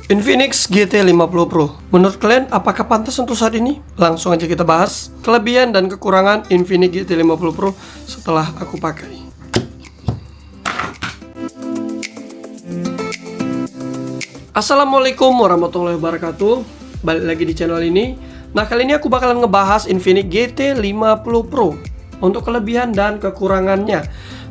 Infinix GT 50 Pro. Menurut kalian apakah pantas untuk saat ini? Langsung aja kita bahas kelebihan dan kekurangan Infinix GT 50 Pro setelah aku pakai. Assalamualaikum warahmatullahi wabarakatuh. Balik lagi di channel ini. Nah, kali ini aku bakalan ngebahas Infinix GT 50 Pro untuk kelebihan dan kekurangannya.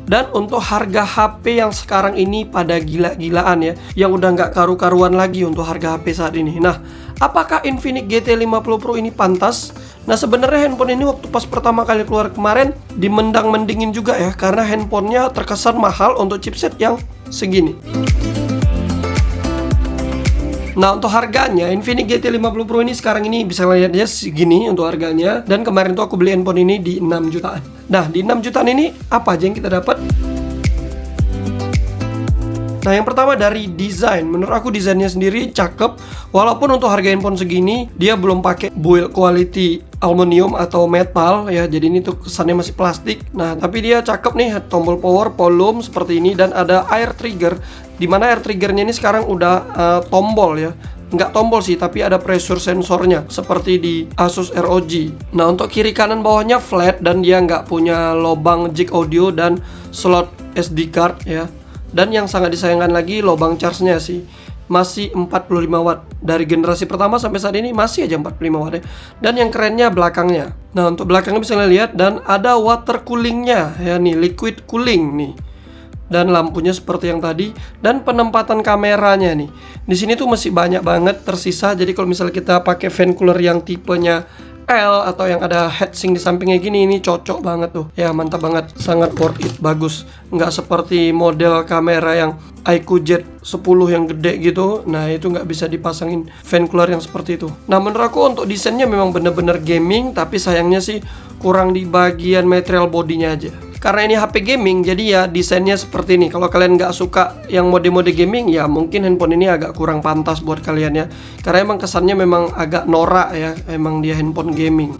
Dan untuk harga HP yang sekarang ini pada gila-gilaan ya, yang udah nggak karu-karuan lagi untuk harga HP saat ini. Nah, apakah Infinix GT 50 Pro ini pantas? Nah, sebenarnya handphone ini waktu pas pertama kali keluar kemarin dimendang-mendingin juga ya, karena handphonenya terkesan mahal untuk chipset yang segini. Nah, untuk harganya Infinix GT 50 Pro ini sekarang ini bisa lihat ya segini untuk harganya. Dan kemarin tuh aku beli handphone ini di 6 jutaan. Nah, di 6 jutaan ini apa aja yang kita dapat? Nah, yang pertama dari desain. Menurut aku desainnya sendiri cakep. Walaupun untuk harga handphone segini dia belum pakai build quality aluminium atau metal ya. Jadi ini tuh kesannya masih plastik. Nah, tapi dia cakep nih, tombol power, volume seperti ini, dan ada air trigger. Dimana air triggernya ini sekarang udah tombol ya. Nggak tombol sih, tapi ada pressure sensornya seperti di Asus ROG. Nah, untuk kiri kanan bawahnya flat dan dia nggak punya lubang jack audio dan slot SD card ya. Dan yang sangat disayangkan lagi lubang charge-nya sih masih 45 watt. Dari generasi pertama sampai saat ini masih aja 45 watt ya. Dan yang kerennya belakangnya. Nah, untuk belakangnya bisa lihat dan ada water coolingnya ya nih, liquid cooling nih. Dan lampunya seperti yang tadi, dan penempatan kameranya nih. Di sini tuh masih banyak banget tersisa. Jadi kalau misalnya kita pakai fan cooler yang tipenya L atau yang ada heatsink di sampingnya gini, ini cocok banget tuh. Ya, mantap banget, sangat worth it, bagus. Nggak seperti model kamera yang iQOO Z10 yang gede gitu. Nah, itu nggak bisa dipasangin fan cooler yang seperti itu. Nah, menurut aku untuk desainnya memang bener-bener gaming, tapi sayangnya sih kurang di bagian material bodinya aja. Karena ini HP gaming, jadi ya desainnya seperti ini. Kalau kalian nggak suka yang mode-mode gaming, ya mungkin handphone ini agak kurang pantas buat kalian ya. Karena emang kesannya memang agak norak ya, emang dia handphone gaming.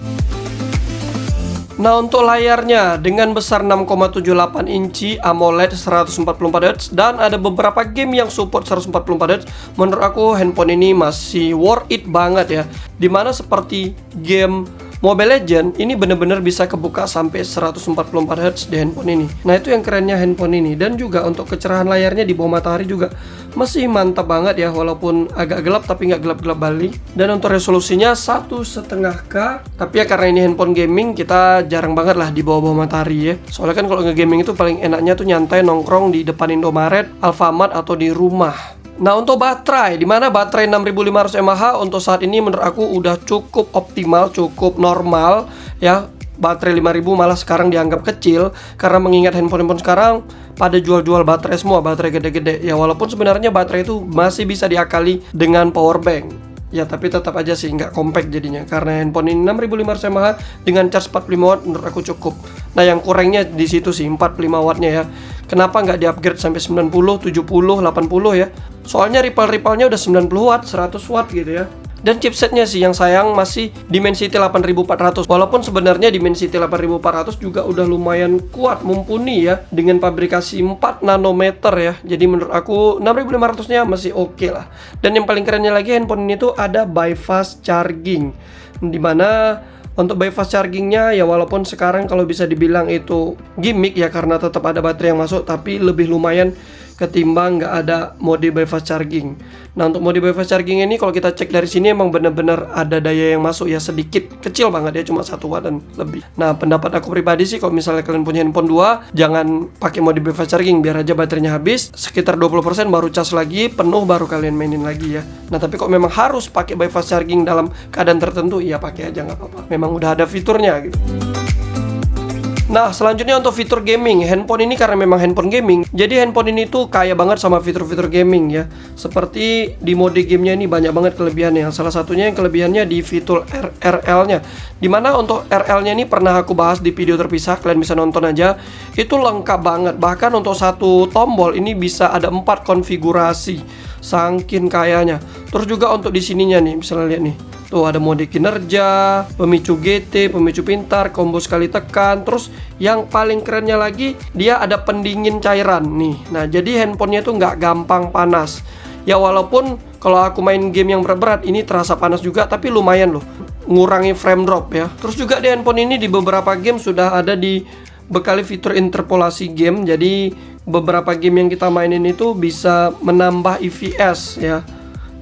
Nah, untuk layarnya dengan besar 6,78 inci AMOLED 144Hz dan ada beberapa game yang support 144Hz. Menurut aku handphone ini masih worth it banget ya. Dimana seperti game Mobile Legends ini bener-bener bisa kebuka sampai 144Hz di handphone ini. Nah, itu yang kerennya handphone ini. Dan juga untuk kecerahan layarnya di bawah matahari juga masih mantap banget ya, walaupun agak gelap tapi nggak gelap-gelap balik. Dan untuk resolusinya 1,5K. Tapi ya karena ini handphone gaming, kita jarang banget lah di bawah-bawah matahari ya. Soalnya kan kalau nge-gaming itu paling enaknya tuh nyantai nongkrong di depan Indomaret, Alfamart atau di rumah. Nah, untuk baterai, dimana baterai 6500 mAh untuk saat ini menurut aku udah cukup optimal, cukup normal ya. Baterai 5000 malah sekarang dianggap kecil, karena mengingat handphone-handphone sekarang pada jual-jual baterai semua, baterai gede-gede ya. Walaupun sebenarnya baterai itu masih bisa diakali dengan power bank ya, tapi tetap aja sih nggak compact jadinya, karena handphone ini 6500 mAh dengan charge 45 watt menurut aku cukup. Nah, yang kurangnya di situ sih 45 wattnya ya. Kenapa nggak di-upgrade sampai 90, 70, 80 ya? Soalnya ripple-nya udah 90 watt, 100 watt gitu ya. Dan chipsetnya sih yang sayang masih Dimensity 8400. Walaupun sebenarnya Dimensity 8400 juga udah lumayan kuat, mumpuni ya, dengan pabrikasi 4 nanometer ya. Jadi menurut aku 6500-nya masih oke lah. Dan yang paling kerennya lagi, handphone ini tuh ada bypass charging. Dimana untuk bypass chargingnya ya, walaupun sekarang kalau bisa dibilang itu gimmick ya, karena tetap ada baterai yang masuk, tapi lebih lumayan ketimbang nggak ada mode bypass charging. Nah, untuk mode bypass charging ini kalau kita cek dari sini emang bener-bener ada daya yang masuk ya, sedikit, kecil banget ya, cuma 1 watt dan lebih. Nah, pendapat aku pribadi sih kalau misalnya kalian punya handphone 2, jangan pakai mode bypass charging, biar aja baterainya habis sekitar 20% baru cas lagi, penuh baru kalian mainin lagi ya. Nah, tapi kok memang harus pakai bypass charging dalam keadaan tertentu, ya pakai aja nggak apa-apa. Memang udah ada fiturnya gitu. Nah, selanjutnya untuk fitur gaming. Handphone ini karena memang handphone gaming, jadi handphone ini tuh kaya banget sama fitur-fitur gaming ya. Seperti di mode gamenya ini banyak banget kelebihannya. Salah satunya yang kelebihannya di fitur RL-nya. Dimana untuk RL-nya ini pernah aku bahas di video terpisah, kalian bisa nonton aja. Itu lengkap banget. Bahkan untuk satu tombol ini bisa ada 4 konfigurasi. Saking kayanya. Terus juga untuk di sininya nih, bisa lihat nih. Tuh ada mode kinerja, pemicu GT, pemicu pintar, combo sekali tekan. Terus yang paling kerennya lagi, dia ada pendingin cairan nih. Nah, jadi handphonenya tuh nggak gampang panas. Ya walaupun kalau aku main game yang berat-berat ini terasa panas juga, tapi lumayan loh ngurangi frame drop ya. Terus juga di handphone ini di beberapa game sudah ada dibekali fitur interpolasi game. Jadi beberapa game yang kita mainin itu bisa menambah EVS ya.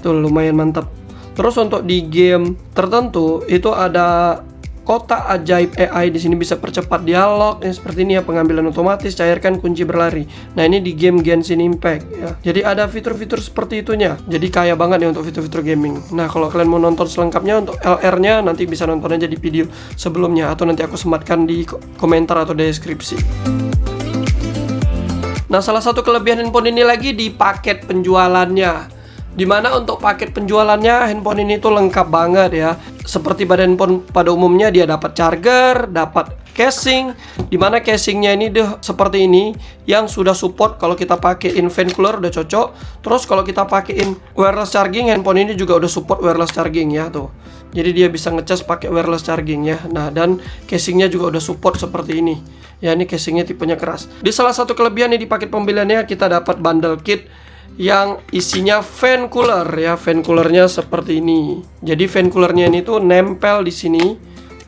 Tuh lumayan mantap. Terus untuk di game tertentu itu ada kotak ajaib AI, di sini bisa percepat dialog yang seperti ini ya, pengambilan otomatis, cairkan kunci berlari. Nah ini di game Genshin Impact ya. Jadi ada fitur-fitur seperti itunya. Jadi kaya banget ya untuk fitur-fitur gaming. Nah kalau kalian mau nonton selengkapnya untuk LR-nya nanti bisa nonton aja di video sebelumnya, atau nanti aku sematkan di komentar atau deskripsi. Nah salah satu kelebihan handphone ini lagi di paket penjualannya. Dimana untuk paket penjualannya handphone ini tuh lengkap banget ya. Seperti pada handphone pada umumnya dia dapat charger, dapat casing. Dimana casingnya ini deh seperti ini yang sudah support kalau kita pakein fan cooler udah cocok. Terus kalau kita pakein wireless charging, handphone ini juga udah support wireless charging ya tuh. Jadi dia bisa ngecas pakai wireless charging ya. Nah dan casingnya juga udah support seperti ini. Ya ini casingnya tipenya keras. Di salah satu kelebihan nih di paket pembeliannya kita dapat bundle kit yang isinya fan cooler ya. Fan coolernya seperti ini. Jadi fan coolernya ini tuh nempel di sini.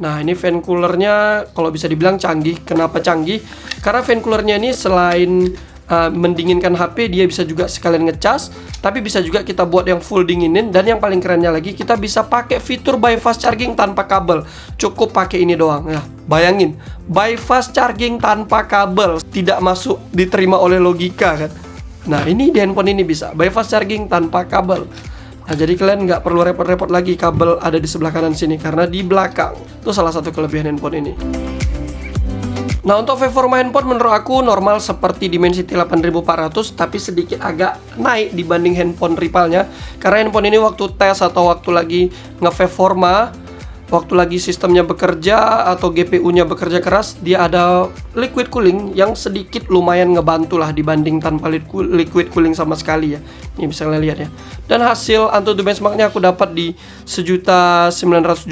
Nah ini fan coolernya kalau bisa dibilang canggih. Kenapa canggih? Karena fan coolernya ini selain mendinginkan HP, dia bisa juga sekalian ngecas, tapi bisa juga kita buat yang full dinginin. Dan yang paling kerennya lagi, kita bisa pakai fitur bypass charging tanpa kabel. Cukup pakai ini doang. Nah bayangin, bypass charging tanpa kabel, tidak masuk diterima oleh logika kan. Nah ini di handphone ini bisa bypass charging tanpa kabel. Nah jadi kalian nggak perlu repot-repot lagi kabel ada di sebelah kanan sini, karena di belakang. Itu salah satu kelebihan handphone ini. Nah untuk performa handphone menurut aku normal seperti Dimensity 8400, tapi sedikit agak naik dibanding handphone rivalnya. Karena handphone ini waktu tes atau waktu lagi nge-performa, waktu lagi sistemnya bekerja atau GPU-nya bekerja keras, dia ada liquid cooling yang sedikit lumayan ngebantu lah dibanding tanpa liquid cooling sama sekali ya. Ini bisa kalian lihat ya. Dan hasil AnTuTu benchmarknya aku dapat di 1.970.000,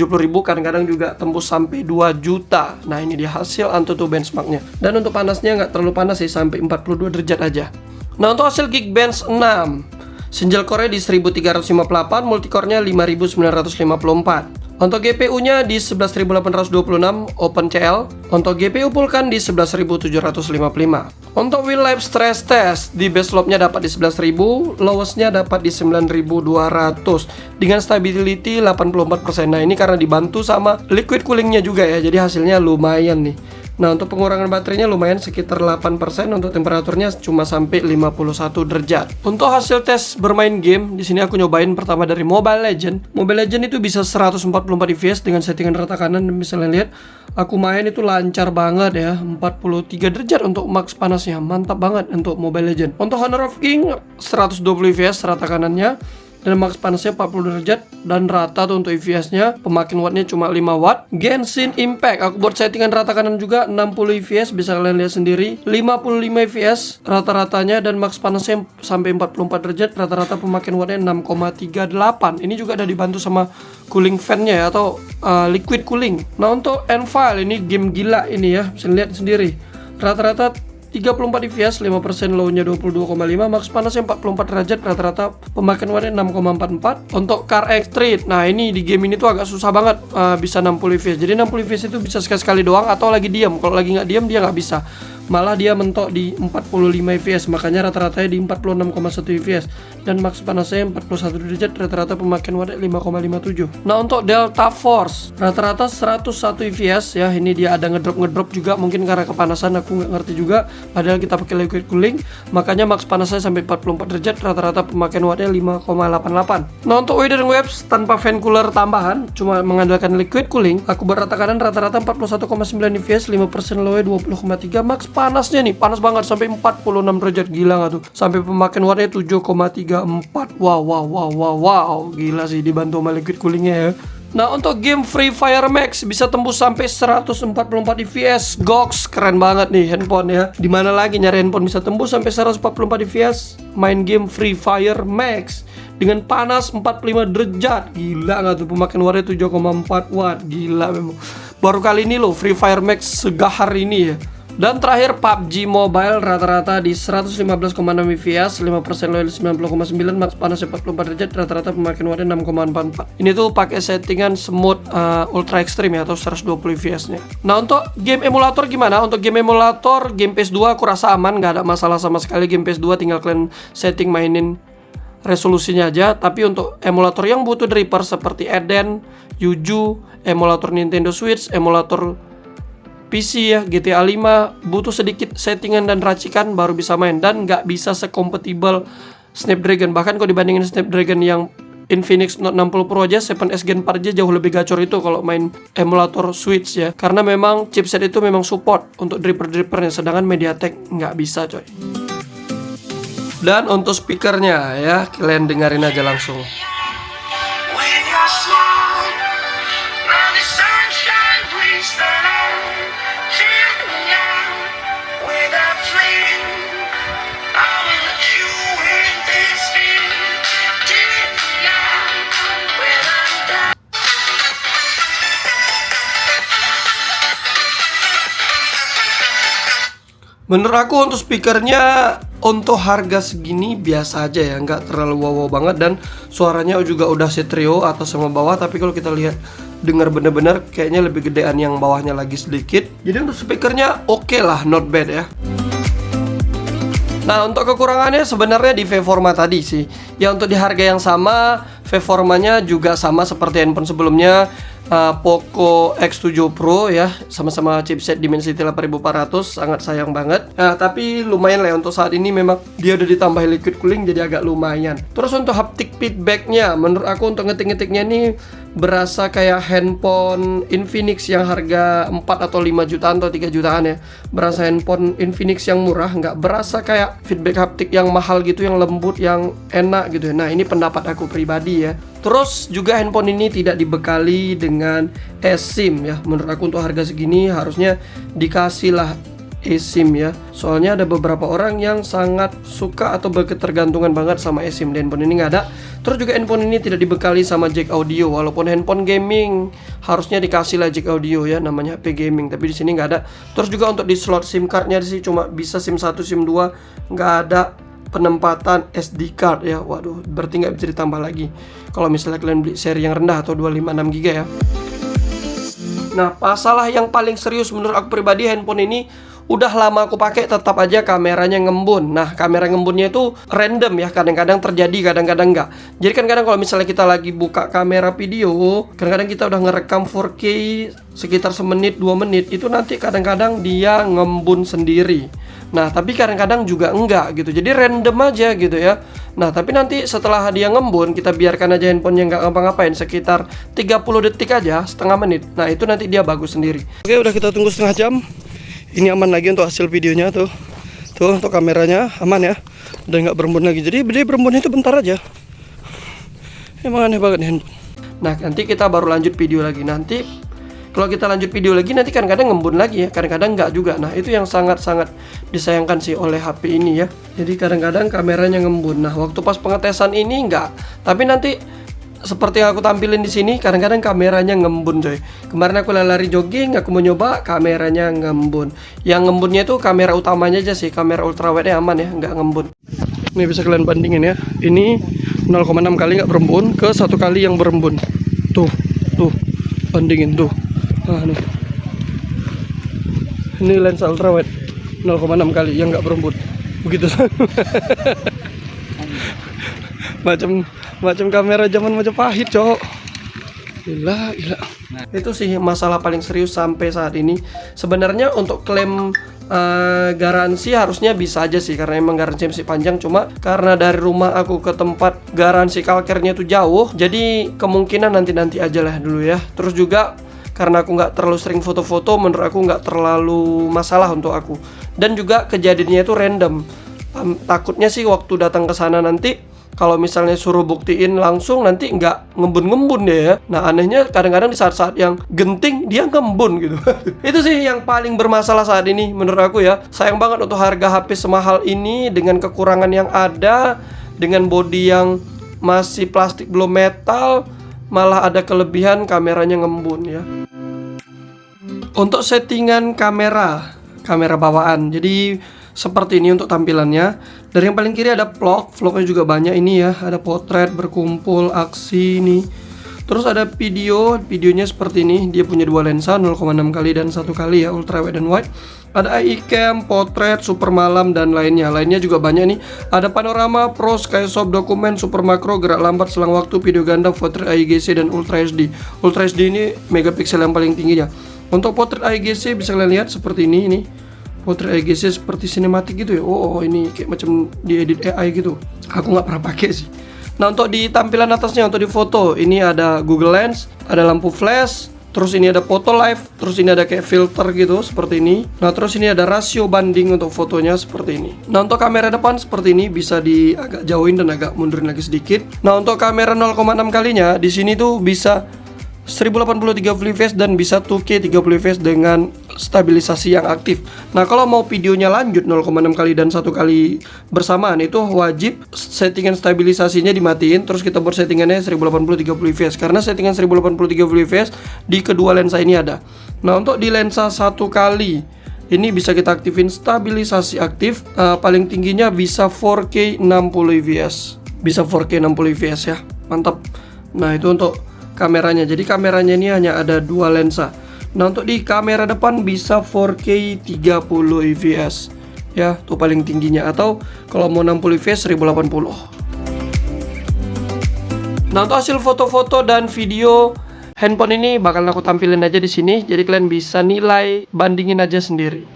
kadang-kadang juga tembus sampai 2 juta. Nah ini dia hasil AnTuTu benchmarknya. Dan untuk panasnya nggak terlalu panas sih, sampai 42 derajat aja. Nah untuk hasil Geekbench 6, single core di 1358, multicore-nya 5954. Untuk GPU-nya di 11.826 OpenCL. Untuk GPU Vulkan di 11.755. Untuk real life stress test di baseload-nya dapat di 11.000, lowest-nya dapat di 9.200 dengan stability 84%. Nah ini karena dibantu sama liquid cooling-nya juga ya, jadi hasilnya lumayan nih. Nah untuk pengurangan baterainya lumayan sekitar 8%, untuk temperaturnya cuma sampai 51 derajat. Untuk hasil tes bermain game, di sini aku nyobain pertama dari Mobile Legend. Mobile Legend itu bisa 144 fps dengan settingan rata kanan, dan bisa lihat aku main itu lancar banget ya, 43 derajat untuk max panasnya, mantap banget untuk Mobile Legend. Untuk Honor of King 120 fps rata kanannya, dan max panasnya 40 derajat dan rata tuh untuk EVS-nya. Pemakaian wattnya cuma 5 watt. Genshin Impact aku buat settingan rata kanan juga 60 fps, bisa kalian lihat sendiri. 55 fps rata-ratanya dan max panasnya sampai 44 derajat. Rata-rata pemakaian wattnya 6,38. Ini juga ada dibantu sama cooling fan-nya ya, atau liquid cooling. Nah untuk Enfile ini game gila ini ya, bisa lihat sendiri. Rata-rata 34 fps, 5% low-nya 22,5, max panasnya 44 derajat, rata-rata pemakaian wattnya 6,44. Untuk Car X-Street, nah ini di game ini tuh agak susah banget bisa 60 fps. Jadi 60 fps itu bisa sekali-sekali doang atau lagi diam. Kalau lagi nggak diam dia nggak bisa. Malah dia mentok di 45 fps, makanya rata-ratanya di 46,1 fps. Dan max panasnya 41 derajat, rata-rata pemakaian watt 5,57. Nah untuk Delta Force, rata-rata 101 fps ya. Ini dia ada ngedrop juga, mungkin karena kepanasan, aku nggak ngerti juga. Padahal kita pakai liquid cooling, makanya max panasnya sampai 44 derajat, rata-rata pemakaian wattnya 5,88. Nah untuk Widen Waves tanpa fan cooler tambahan, cuma mengandalkan liquid cooling, aku berrata kanan rata-rata 41,9 fps, 5% low-nya 20,3, max panasnya nih panas banget sampai 46 derajat, gila nggak tuh, sampai pemakaian wattnya 7,34. Wow, gila sih dibantu sama liquid coolingnya ya. Nah untuk game Free Fire Max bisa tembus sampai 144 fps. Goks, keren banget nih handphone ya. Dimana lagi nyari handphone bisa tembus sampai 144 fps main game Free Fire Max dengan panas 45 derajat. Gila nggak tuh, pemakaian wattnya 7,4 watt. Gila memang. Baru kali ini loh Free Fire Max segahar ini ya. Dan terakhir PUBG Mobile rata-rata di 115,6 fps, 5% loyal 90,9, max panas 44 derajat, rata-rata pemakaian watt 6,44. Ini tuh pakai settingan smooth ultra extreme ya, atau 120 fps nya. Nah untuk game emulator gimana? Untuk game emulator, game PS2 aku rasa aman, nggak ada masalah sama sekali. Game PS2 tinggal kalian setting mainin resolusinya aja. Tapi untuk emulator yang butuh driver seperti Eden, Yuju, emulator Nintendo Switch, emulator PC ya, GTA 5 butuh sedikit settingan dan racikan baru bisa main, dan nggak bisa sekompatibel Snapdragon. Bahkan kalau dibandingin Snapdragon yang Infinix Note 60 Pro aja, 7S Gen 4 aja jauh lebih gacor itu kalau main emulator Switch ya. Karena memang chipset itu memang support untuk driver-drivernya, sedangkan MediaTek nggak bisa coy. Dan untuk speakernya ya, kalian dengerin aja langsung. Menurut aku untuk speakernya untuk harga segini biasa aja ya, nggak terlalu wow banget, dan suaranya juga udah stereo atas sama bawah. Tapi kalau kita lihat dengar bener-bener kayaknya lebih gedean yang bawahnya lagi sedikit. Jadi untuk speakernya oke lah, not bad ya. Nah untuk kekurangannya sebenarnya di V-Forma tadi sih. Ya untuk di harga yang sama, V-Formanya juga sama seperti handphone sebelumnya, Poco X7 Pro ya, sama-sama chipset Dimensity 8400, sangat sayang banget. Nah tapi lumayan lah ya, untuk saat ini memang dia udah ditambahin liquid cooling jadi agak lumayan. Terus untuk haptic feedbacknya, menurut aku untuk ngetik-ngetiknya ini berasa kayak handphone Infinix yang harga 4 atau 5 jutaan atau 3 jutaan ya. Berasa handphone Infinix yang murah, nggak berasa kayak feedback haptik yang mahal gitu, yang lembut, yang enak gitu ya. Nah ini pendapat aku pribadi ya. Terus juga handphone ini tidak dibekali dengan eSIM ya. Menurut aku untuk harga segini harusnya dikasih lah eSIM ya. Soalnya ada beberapa orang yang sangat suka atau berketergantungan banget sama eSIM. Dan handphone ini nggak ada. Terus juga handphone ini tidak dibekali sama jack audio. Walaupun handphone gaming harusnya dikasih lah jack audio ya, namanya HP gaming. Tapi di sini nggak ada. Terus juga untuk di slot SIM cardnya sih cuma bisa SIM 1, SIM 2, nggak ada penempatan SD card ya. Waduh, berarti nggak bisa ditambah lagi kalau misalnya kalian beli seri yang rendah atau 256 GB ya. Nah, masalah yang paling serius menurut aku pribadi, handphone ini udah lama aku pakai tetap aja kameranya ngembun. Nah, kamera ngembunnya itu random ya, kadang-kadang terjadi, kadang-kadang enggak. Jadi kan kadang kalau misalnya kita lagi buka kamera video, kadang-kadang kita udah ngerekam 4K sekitar semenit 2 menit, itu nanti kadang-kadang dia ngembun sendiri. Nah, tapi kadang-kadang juga enggak gitu. Jadi random aja gitu ya. Nah, tapi nanti setelah dia ngembun, kita biarkan aja handphonenya nggak ngapa-ngapain sekitar 30 detik aja, setengah menit. Nah, itu nanti dia bagus sendiri. Oke, udah kita tunggu setengah jam. Ini aman lagi untuk hasil videonya tuh. Tuh, untuk kameranya aman ya. Udah nggak berembun lagi. Jadi dia berembun itu bentar aja. Emang aneh banget nih handphone. Nah, nanti kita baru lanjut video lagi. Nanti kalau kita lanjut video lagi nanti kadang-kadang ngembun lagi ya, kadang-kadang nggak juga. Nah itu yang sangat-sangat disayangkan sih oleh HP ini ya. Jadi kadang-kadang kameranya ngembun. Nah waktu pas pengetesan ini nggak, tapi nanti seperti yang aku tampilin di sini, kadang-kadang kameranya ngembun coy. Kemarin aku lari jogging, aku mau nyoba kameranya ngembun. Yang ngembunnya itu kamera utamanya aja sih, kamera ultrawide aman ya, nggak ngembun. Ini bisa kalian bandingin ya. Ini 0,6 kali nggak berembun ke 1 kali yang berembun. Tuh, bandingin tuh. Nah, nih. Ini lensa ultrawide 0,6 kali yang nggak berembun. Begitu. macam kamera zaman Majapahit, cowok. Gila. Nah, itu sih masalah paling serius sampai saat ini. Sebenarnya untuk klaim garansi harusnya bisa aja sih, karena emang garansi masih panjang. Cuma karena dari rumah aku ke tempat garansi kalkernya itu jauh, jadi kemungkinan nanti aja lah dulu ya. Terus juga karena aku nggak terlalu sering foto-foto, menurut aku nggak terlalu masalah untuk aku. Dan juga kejadiannya itu random. Takutnya sih waktu datang ke sana nanti, kalau misalnya suruh buktiin langsung nanti nggak ngembun-ngembun ya. Nah anehnya kadang-kadang di saat-saat yang genting dia ngembun gitu. Itu sih yang paling bermasalah saat ini menurut aku ya. Sayang banget untuk harga HP semahal ini dengan kekurangan yang ada, dengan bodi yang masih plastik belum metal, malah ada kelebihan kameranya ngembun ya. Untuk settingan kamera, kamera bawaan. Jadi seperti ini untuk tampilannya. Dari yang paling kiri ada vlognya juga banyak ini ya. Ada potret, berkumpul, aksi ini. Terus ada videonya seperti ini. Dia punya dua lensa 0,6 kali dan 1 kali ya, ultra wide dan wide. Ada AI cam, potret, super malam dan lainnya. Lainnya juga banyak nih. Ada panorama, pro, skyshop, dokumen, super makro, gerak lambat, selang waktu, video ganda, potret AIGC dan ultra HD. Ultra HD ini megapiksel yang paling tingginya. Untuk potret AIGC bisa kalian lihat seperti ini. Potret AIGC seperti sinematik gitu ya. Oh, ini kayak macam diedit AI gitu. Aku nggak pernah pakai sih. Nah, untuk di tampilan atasnya, untuk di foto, ini ada Google Lens, ada lampu flash, terus ini ada photo live, terus ini ada kayak filter gitu, seperti ini. Nah, terus ini ada rasio banding untuk fotonya seperti ini. Nah, untuk kamera depan seperti ini, bisa di agak jauhin dan agak mundurin lagi sedikit. Nah, untuk kamera 0,6 kalinya, di sini tuh bisa 1080 30 fps dan bisa 2K 30 fps dengan stabilisasi yang aktif. Nah, kalau mau videonya lanjut 0,6 kali dan 1 kali bersamaan, itu wajib settingan stabilisasinya dimatiin. Terus kita buat settingannya 1080 30 fps karena settingan 1080 30 fps di kedua lensa ini ada. Nah, untuk di lensa 1 kali ini bisa kita aktifin stabilisasi aktif, paling tingginya bisa 4K 60 fps. Bisa 4K 60 fps ya. Mantap. Nah, itu untuk kameranya. Jadi kameranya ini hanya ada dua lensa. Nah, untuk di kamera depan bisa 4K 30 fps ya, tuh paling tingginya. Atau kalau mau 60 fps 1080. Nah, untuk hasil foto-foto dan video handphone ini bakal aku tampilin aja di sini. Jadi kalian bisa nilai, bandingin aja sendiri.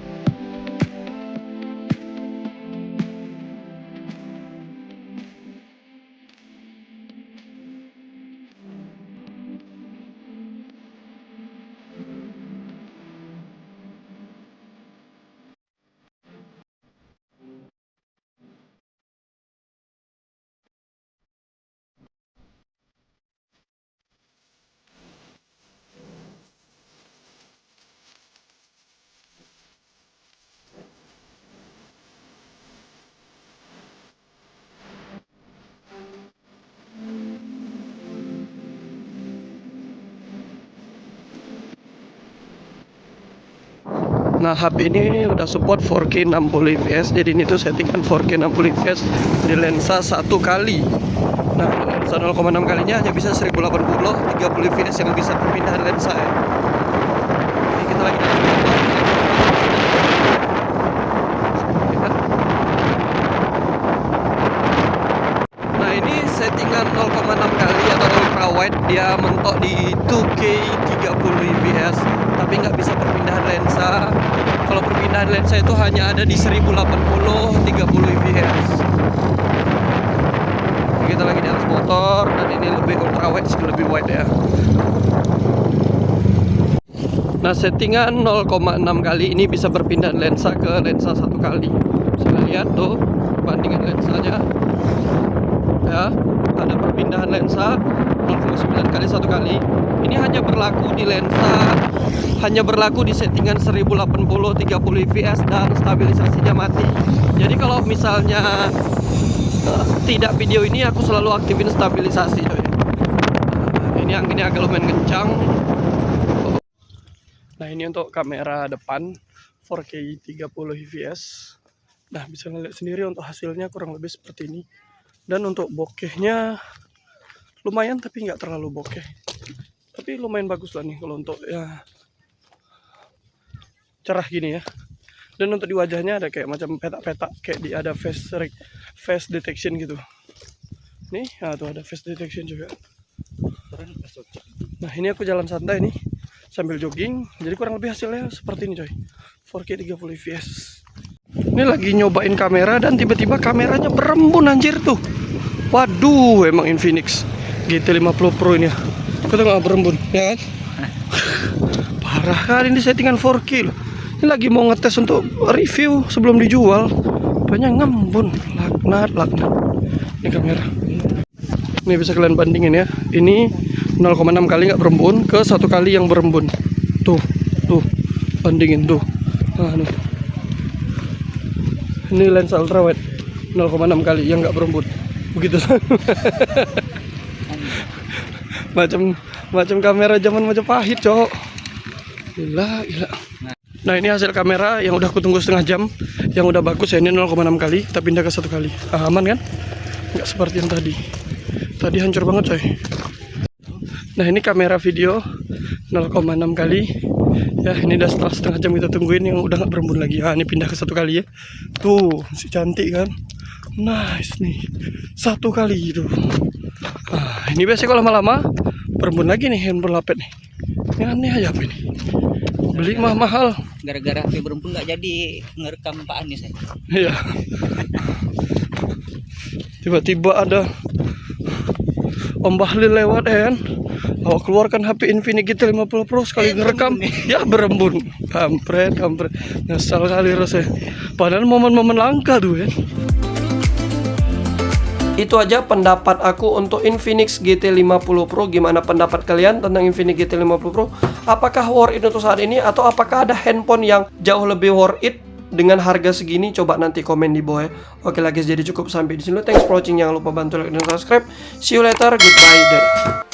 Nah, HP ini udah support 4K 60 fps. Jadi ini tuh settingan 4K 60 fps di lensa 1 kali. Nah, lensa 0,6 kalinya hanya bisa 1080 30 fps yang bisa perpindahan lensa ya. Oke, kita lagi Nah, ini settingan 0,6 kali atau ultra wide, dia mentok di 2K 30 fps, tapi nggak bisa perpindahan lensa. Kalau perpindahan lensa itu hanya ada di 1080 30 fps. Kita lagi di atas motor dan ini lebih ultra wide, lebih wide ya. Nah, settingan 0,6 kali ini bisa perpindahan lensa ke lensa 1 kali. Bisa lihat tuh bandingan lensanya ya, ada perpindahan lensa 0,9 kali 1 kali. Ini hanya berlaku di lensa, hanya berlaku di settingan 1080 30 fps dan stabilisasinya mati. Jadi kalau misalnya tidak video ini, aku selalu aktifin stabilisasi coy. Ini anginnya agak lumayan kencang. Nah, ini untuk kamera depan 4K 30 fps. Nah, bisa ngeliat sendiri untuk hasilnya kurang lebih seperti ini. Dan untuk bokehnya lumayan, tapi nggak terlalu bokeh. Tapi lumayan bagus lah nih kalau untuk ya cerah gini ya. Dan untuk di wajahnya ada kayak macam petak-petak, kayak ada face detection gitu. Nih, nah tuh ada face detection juga. Nah, ini aku jalan santai nih sambil jogging. Jadi kurang lebih hasilnya seperti ini coy. 4K 30 fps. Ini lagi nyobain kamera dan tiba-tiba kameranya berembun anjir tuh. Waduh, emang Infinix GT50 Pro ini ya. Kita nggak berembun, ya kan? Parah kali ini settingan 4K loh. Ini lagi mau ngetes untuk review sebelum dijual. Banyak ngembun, laknat. Ini kamera. Ini bisa kalian bandingin ya. Ini 0,6 kali nggak berembun ke 1 kali yang berembun. Tuh, bandingin tuh. Nah, nih. Ini lensa ultra wide 0,6 kali yang nggak berembun. Begitu. macam kamera zaman Majapahit, cok. Gila. Nah ini hasil kamera yang udah aku tunggu setengah jam, yang udah bagus ya, ini 0,6 kali, kita pindah ke 1 kali. Aman kan? Nggak seperti yang tadi. Tadi hancur banget coy. Nah ini kamera video 0,6 kali. Ya ini udah setelah setengah jam kita tungguin, yang udah nggak berembun lagi. Ah ini pindah ke 1 kali ya. Tuh si cantik kan. Nice nih. 1 kali gitu. Ah ini biasanya kalau lama-lama berembun lagi nih handphone lapet nih. Ini aneh aja apa ini. Beli mahal. Gara-gara HP berempun nggak jadi ngerekam Pak Anies ya. Iya. Tiba-tiba ada Om Bahlil lewat ya kan. Awak keluarkan HP Infinix GT50 Pro sekali ngerekam, ya berembun. Kampret. Nyesal kali rasanya. Padahal momen-momen langka tuh ya. Itu aja pendapat aku untuk Infinix GT50 Pro. Gimana pendapat kalian tentang Infinix GT50 Pro? Apakah worth it untuk saat ini, atau apakah ada handphone yang jauh lebih worth it dengan harga segini? Coba nanti komen di bawah ya. Oke lah guys, jadi cukup sampai di sini. Thanks for watching. Jangan lupa bantu like dan subscribe. See you later. Goodbye. Dadah.